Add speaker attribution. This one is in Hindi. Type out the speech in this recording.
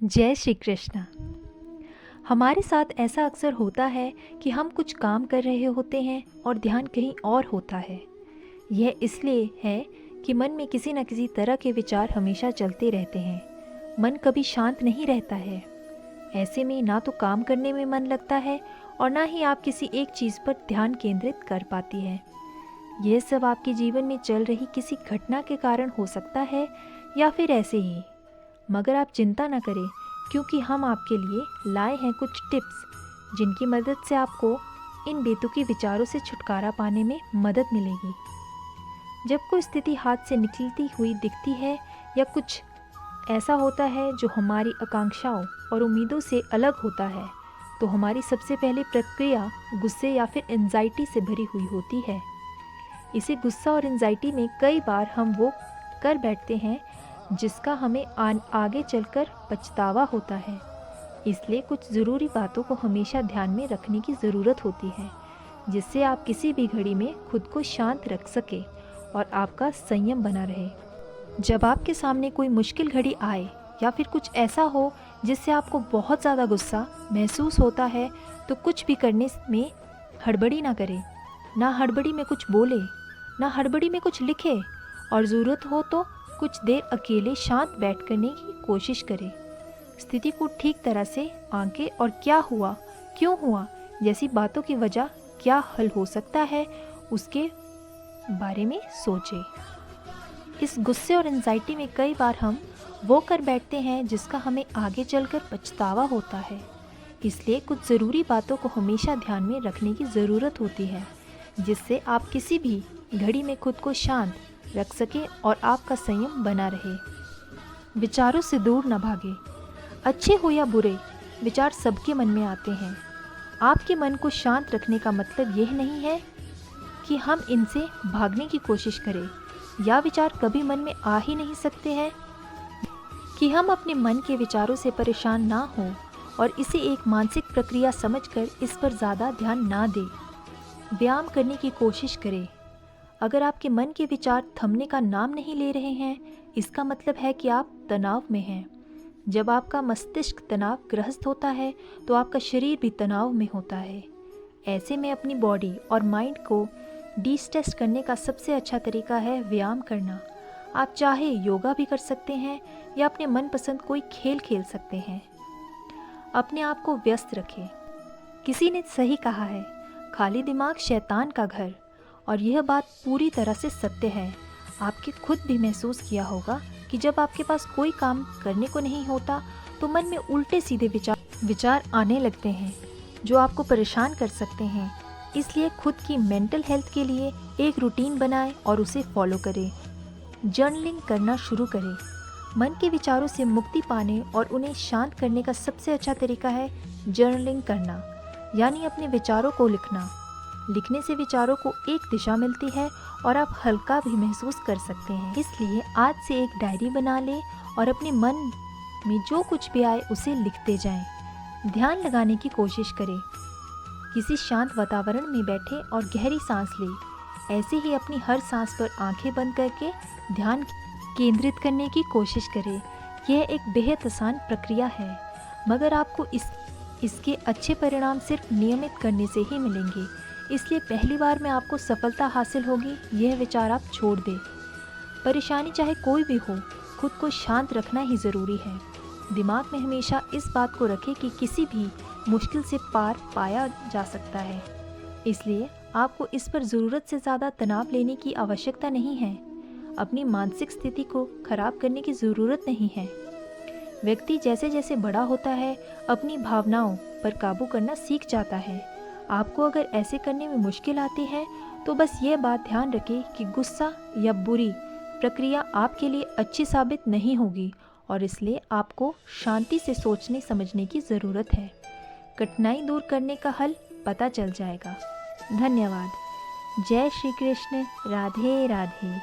Speaker 1: जय श्री कृष्ण। हमारे साथ ऐसा अक्सर होता है कि हम कुछ काम कर रहे होते हैं और ध्यान कहीं और होता है। यह इसलिए है कि मन में किसी न किसी तरह के विचार हमेशा चलते रहते हैं। मन कभी शांत नहीं रहता है। ऐसे में ना तो काम करने में मन लगता है और ना ही आप किसी एक चीज़ पर ध्यान केंद्रित कर पाती हैं। यह सब आपके जीवन में चल रही किसी घटना के कारण हो सकता है या फिर ऐसे ही। मगर आप चिंता न करें, क्योंकि हम आपके लिए लाए हैं कुछ टिप्स जिनकी मदद से आपको इन बेतुकी विचारों से छुटकारा पाने में मदद मिलेगी। जब कोई स्थिति हाथ से निकलती हुई दिखती है या कुछ ऐसा होता है जो हमारी आकांक्षाओं और उम्मीदों से अलग होता है, तो हमारी सबसे पहली प्रक्रिया गुस्से या फिर एंजाइटी से भरी हुई होती है। इसे गुस्सा और एंजाइटी में कई बार हम वो कर बैठते हैं जिसका हमें आगे चलकर पछतावा होता है। इसलिए कुछ ज़रूरी बातों को हमेशा ध्यान में रखने की ज़रूरत होती है, जिससे आप किसी भी घड़ी में खुद को शांत रख सके और आपका संयम बना रहे। जब आपके सामने कोई मुश्किल घड़ी आए या फिर कुछ ऐसा हो जिससे आपको बहुत ज़्यादा गुस्सा महसूस होता है, तो कुछ भी करने में हड़बड़ी ना करें। ना हड़बड़ी में कुछ बोले, ना हड़बड़ी में कुछ लिखे, और ज़रूरत हो तो कुछ देर अकेले शांत बैठ करने की कोशिश करें। स्थिति को ठीक तरह से आंकें और क्या हुआ, क्यों हुआ जैसी बातों की वजह क्या हल हो सकता है, उसके बारे में सोचें। इस गुस्से और एंजाइटी में कई बार हम वो कर बैठते हैं जिसका हमें आगे चलकर पछतावा होता है। इसलिए कुछ ज़रूरी बातों को हमेशा ध्यान में रखने की ज़रूरत होती है, जिससे आप किसी भी घड़ी में खुद को शांत रख सके और आपका संयम बना रहे। विचारों से दूर न भागे। अच्छे हो या बुरे, विचार सबके मन में आते हैं। आपके मन को शांत रखने का मतलब यह नहीं है कि हम इनसे भागने की कोशिश करें, या विचार कभी मन में आ ही नहीं सकते हैं कि हम अपने मन के विचारों से परेशान ना हो और इसे एक मानसिक प्रक्रिया समझकर इस पर ज़्यादा ध्यान ना दें। व्यायाम करने की कोशिश करें। अगर आपके मन के विचार थमने का नाम नहीं ले रहे हैं, इसका मतलब है कि आप तनाव में हैं। जब आपका मस्तिष्क तनाव ग्रस्त होता है, तो आपका शरीर भी तनाव में होता है। ऐसे में अपनी बॉडी और माइंड को डिस्ट्रेस करने का सबसे अच्छा तरीका है व्यायाम करना। आप चाहे योगा भी कर सकते हैं या अपने मनपसंद कोई खेल खेल सकते हैं। अपने आप को व्यस्त रखें। किसी ने सही कहा है, खाली दिमाग शैतान का घर, और यह बात पूरी तरह से सत्य है। आपके खुद भी महसूस किया होगा कि जब आपके पास कोई काम करने को नहीं होता, तो मन में उल्टे सीधे विचार आने लगते हैं जो आपको परेशान कर सकते हैं। इसलिए खुद की मेंटल हेल्थ के लिए एक रूटीन बनाएं और उसे फॉलो करें। जर्नलिंग करना शुरू करें। मन के विचारों से मुक्ति पाने और उन्हें शांत करने का सबसे अच्छा तरीका है जर्नलिंग करना, यानी अपने विचारों को लिखना। लिखने से विचारों को एक दिशा मिलती है और आप हल्का भी महसूस कर सकते हैं। इसलिए आज से एक डायरी बना लें और अपने मन में जो कुछ भी आए उसे लिखते जाएं। ध्यान लगाने की कोशिश करें। किसी शांत वातावरण में बैठें और गहरी सांस लें। ऐसे ही अपनी हर सांस पर आंखें बंद करके ध्यान केंद्रित करने की कोशिश करें। यह एक बेहद आसान प्रक्रिया है, मगर आपको इसके अच्छे परिणाम सिर्फ नियमित करने से ही मिलेंगे। इसलिए पहली बार में आपको सफलता हासिल होगी, यह विचार आप छोड़ दें। परेशानी चाहे कोई भी हो, खुद को शांत रखना ही ज़रूरी है। दिमाग में हमेशा इस बात को रखें कि किसी भी मुश्किल से पार पाया जा सकता है। इसलिए आपको इस पर ज़रूरत से ज़्यादा तनाव लेने की आवश्यकता नहीं है। अपनी मानसिक स्थिति को खराब करने की ज़रूरत नहीं है। व्यक्ति जैसे जैसे बड़ा होता है, अपनी भावनाओं पर काबू करना सीख जाता है। आपको अगर ऐसे करने में मुश्किल आती है, तो बस ये बात ध्यान रखें कि गुस्सा या बुरी प्रक्रिया आपके लिए अच्छी साबित नहीं होगी, और इसलिए आपको शांति से सोचने समझने की ज़रूरत है। कठिनाई दूर करने का हल पता चल जाएगा। धन्यवाद। जय श्री कृष्ण। राधे राधे।